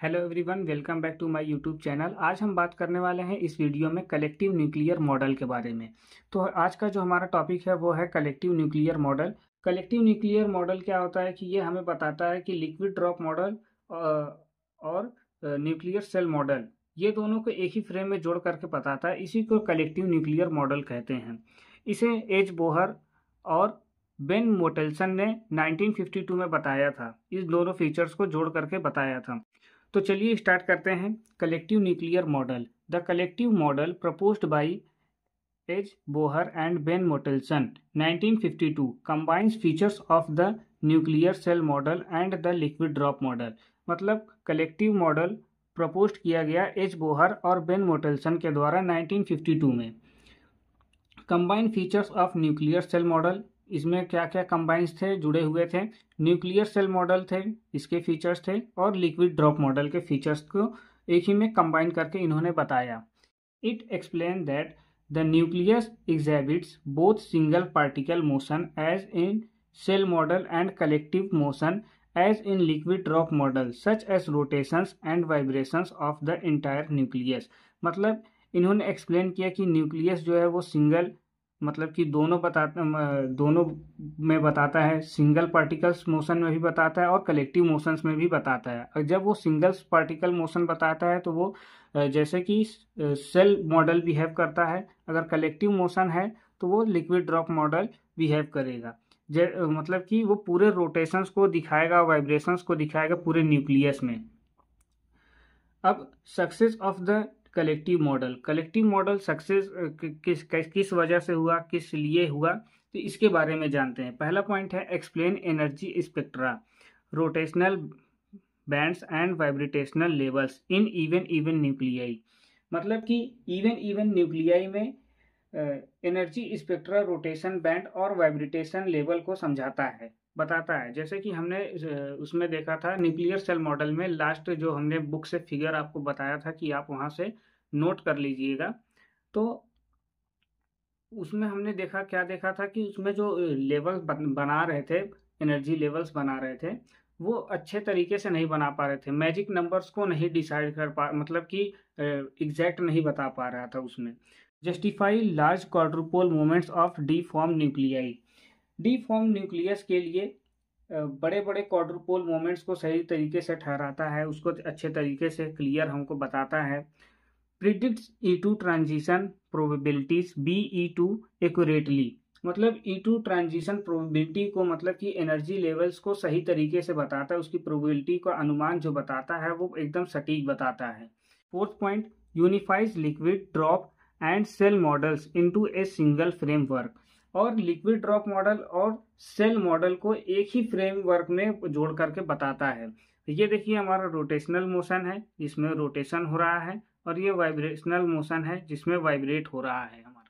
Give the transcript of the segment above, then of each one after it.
Hello everyone, welcome back to my YouTube channel. आज हम बात करने वाले हैं इस वीडियो में कलेक्टिव न्यूक्लियर मॉडल के बारे में। तो आज का जो हमारा टॉपिक है वो है collective nuclear model. Collective nuclear model क्या होता है कि ये हमें बताता है कि लिक्विड ड्रॉप मॉडल और न्यूक्लियर सेल मॉडल, ये दोनों को एक ही फ्रेम में जोड़ करके बताता है। इसी को कलेक्टिव न्यूक्लियर मॉडल कहते हैं। इसे एच बोहर और बेन मोटेल्सन ने 1952 में बताया था। इस दोनों फीचर्स को जोड़ करके बताया था। तो चलिए स्टार्ट करते हैं। Collective nuclear model. The collective model proposed by H Bohr and Ben Mottelson 1952 combines features of the nuclear cell model and the liquid drop model। मतलब कलेक्टिव मॉडल प्रपोज किया गया एच बोहर और Ben Mottelson के द्वारा 1952 में। Combine features of nuclear shell model, इसमें क्या क्या कंबाइंस थे, जुड़े हुए थे। न्यूक्लियर सेल मॉडल थे, इसके फीचर्स थे, और लिक्विड ड्रॉप मॉडल के फीचर्स को एक ही में कंबाइन करके इन्होंने बताया। It explain that the nucleus exhibits both single particle motion as in shell model and collective motion as in liquid drop model such as rotations and vibrations of the entire nucleus. मतलब इन्होंने explain किया कि nucleus जो है वो single, मतलब कि दोनों में बताता है। सिंगल पार्टिकल्स मोशन में भी बताता है और कलेक्टिव मोशंस में भी बताता है। और जब वो सिंगल पार्टिकल मोशन बताता है तो वो जैसे कि सेल मॉडल बिहेव करता है। अगर कलेक्टिव मोशन है तो वो लिक्विड ड्रॉप मॉडल बिहेव करेगा। मतलब कि वो पूरे रोटेशंस को दिखाएगा, वाइब्रेशंस को दिखाएगा पूरे न्यूक्लियस में। अब success of the collective model. Collective model success किस वजह से हुआ, किस लिए हुआ, तो इसके बारे में जानते हैं। पहला पॉइंट है explain energy spectra, rotational bands and vibrational levels in even nuclei. मतलब कि इवन न्यूक्लियाई में एनर्जी स्पेक्ट्रा, रोटेशन बैंड और वाइब्रेटेशन लेवल को समझाता है, बताता है। जैसे कि हमने उसमें देखा था न्यूक्लियर सेल मॉडल में, लास्ट जो हमने बुक से फिगर आपको बताया था कि आप वहाँ से नोट कर लीजिएगा। तो उसमें हमने क्या देखा था कि उसमें जो लेवल बना रहे थे, एनर्जी लेवल्स बना रहे थे, वो अच्छे तरीके से नहीं बना पा रहे थे। मैजिक नंबर्स को नहीं डिसाइड कर पा, मतलब कि एग्जैक्ट नहीं बता पा रहा था उसमें। Justify large quadrupole moments of D form nuclei. D form nucleus के लिए बड़े बड़े क्वाड्रुपोल मोमेंट्स को सही तरीके से ठहराता है, उसको अच्छे तरीके से क्लियर हमको बताता है। Predicts E2 transition probabilities BE2 accurately. मतलब E2 ट्रांजिशन प्रोबेबिलिटी को, मतलब कि एनर्जी लेवल्स को सही तरीके से बताता है, उसकी प्रोबेबिलिटी का अनुमान जो बताता है वो एकदम सटीक बताता है। Fourth point, unifies liquid drop and shell models into a single framework. और लिक्विड ड्रॉप मॉडल और सेल मॉडल को एक ही फ्रेमवर्क में जोड़ करके बताता है। ये देखिए हमारा रोटेशनल मोशन है, जिसमें रोटेशन हो रहा है, और ये वाइब्रेशनल मोशन है जिसमें वाइब्रेट हो रहा है हमारा।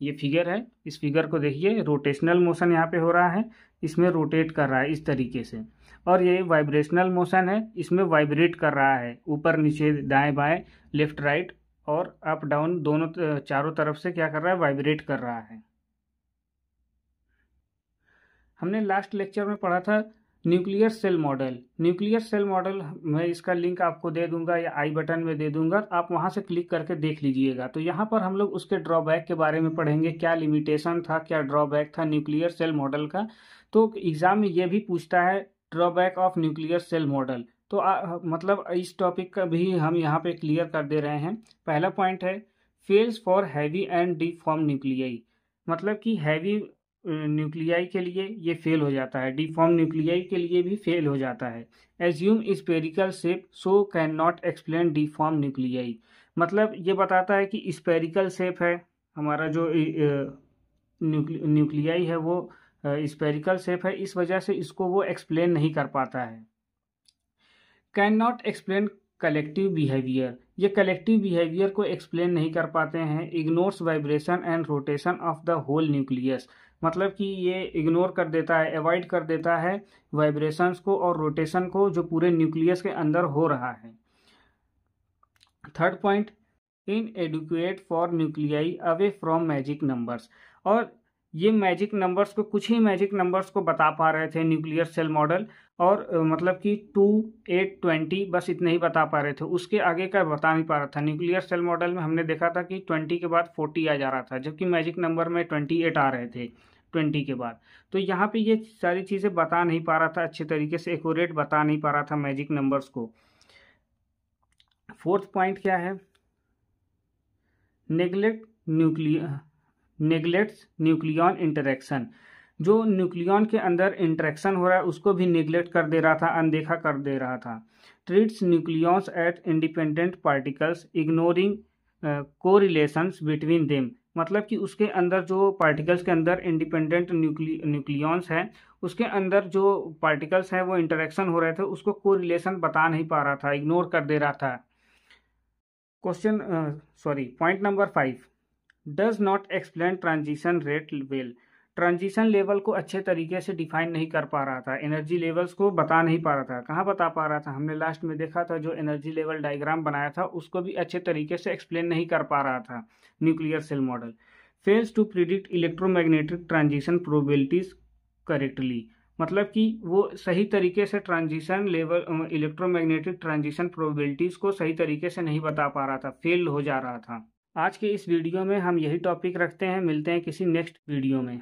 ये फिगर है, इस फिगर को देखिए, रोटेशनल मोशन यहाँ पे हो रहा है, इसमें रोटेट कर रहा है इस तरीके से। और ये वाइब्रेशनल मोशन है, इसमें वाइब्रेट कर रहा है, ऊपर नीचे दाएं बाएं लेफ्ट राइट और अप डाउन दोनों चारों तरफ से क्या कर रहा है, वाइब्रेट कर रहा है। हमने लास्ट लेक्चर में पढ़ा था nuclear shell model. Nuclear shell model मैं इसका लिंक आपको दे दूंगा या आई बटन में दे दूंगा, आप वहां से क्लिक करके देख लीजिएगा। तो यहाँ पर हम लोग उसके ड्रॉबैक के बारे में पढ़ेंगे, क्या लिमिटेशन था, क्या ड्रॉबैक था न्यूक्लियर सेल मॉडल का। तो एग्जाम में ये भी पूछता है drawback of nuclear shell model. तो मतलब इस टॉपिक का भी हम यहाँ पे क्लियर कर दे रहे हैं। पहला पॉइंट है fails for heavy and D Pharm nuclei. मतलब कि हैवी न्यूक्लियाई के लिए ये फेल हो जाता है, डिफॉर्म न्यूक्लियाई के लिए भी फेल हो जाता है। Assume spherical shape so can not explain deform nuclei. मतलब ये बताता है कि स्पेरिकल शेप है हमारा, जो न्यूक्लियाई है वो स्पेरिकल शेप है, इस वजह से इसको वो एक्सप्लेन नहीं कर पाता है। Can not explain collective behaviour. ये कलेक्टिव बिहेवियर को एक्सप्लेन नहीं कर पाते हैं। Ignores vibration and rotation of the whole nucleus. मतलब कि ये इग्नोर कर देता है, अवॉइड कर देता है वाइब्रेशंस को और रोटेशन को जो पूरे न्यूक्लियस के अंदर हो रहा है। Third point, inadequate for nuclei away from magic numbers. और ये मैजिक नंबर्स को, कुछ ही मैजिक नंबर्स को बता पा रहे थे न्यूक्लियर सेल मॉडल, और मतलब कि 2, 8, 20 बस इतने ही बता पा रहे थे, उसके आगे का बता नहीं पा रहा था। न्यूक्लियर सेल मॉडल में हमने देखा था कि 20 के बाद 40 आ जा रहा था, जबकि मैजिक नंबर में 28 आ रहे थे 20 के बाद। तो यहाँ पे ये सारी चीज़ें बता नहीं पा रहा था अच्छे तरीके से, एक्यूरेट बता नहीं पा रहा था मैजिक नंबर्स को। फोर्थ पॉइंट क्या है, नेग्लेक्ट्स न्यूक्लियन इंटरेक्शन। जो न्यूक्लियन के अंदर इंटरेक्शन हो रहा है उसको भी निगलेक्ट कर दे रहा था, अनदेखा कर दे रहा था। Treats nucleons at independent particles ignoring correlations between them. मतलब कि उसके अंदर जो पार्टिकल्स के अंदर इंडिपेंडेंट न्यूक्लियंस है, उसके अंदर जो पार्टिकल्स हैं वो इंटरेक्शन हो रहे थे, उसको कोरिलेशन बता नहीं पा रहा था, इग्नोर कर दे रहा था। Point number 5, does not explain transition rate well. Transition level को अच्छे तरीके से डिफाइन नहीं कर पा रहा था, एनर्जी लेवल्स को बता नहीं पा रहा था। कहाँ बता पा रहा था, हमने लास्ट में देखा था जो एनर्जी लेवल डायग्राम बनाया था उसको भी अच्छे तरीके से एक्सप्लेन नहीं कर पा रहा था। Nuclear shell model fails to predict electromagnetic transition probabilities correctly. मतलब कि वो सही तरीके से transition level electromagnetic transition probabilities को सही तरीके से नहीं बता पा रहा था, फेल हो जा रहा था। आज के इस वीडियो में हम यही टॉपिक रखते हैं, मिलते हैं किसी नेक्स्ट वीडियो में।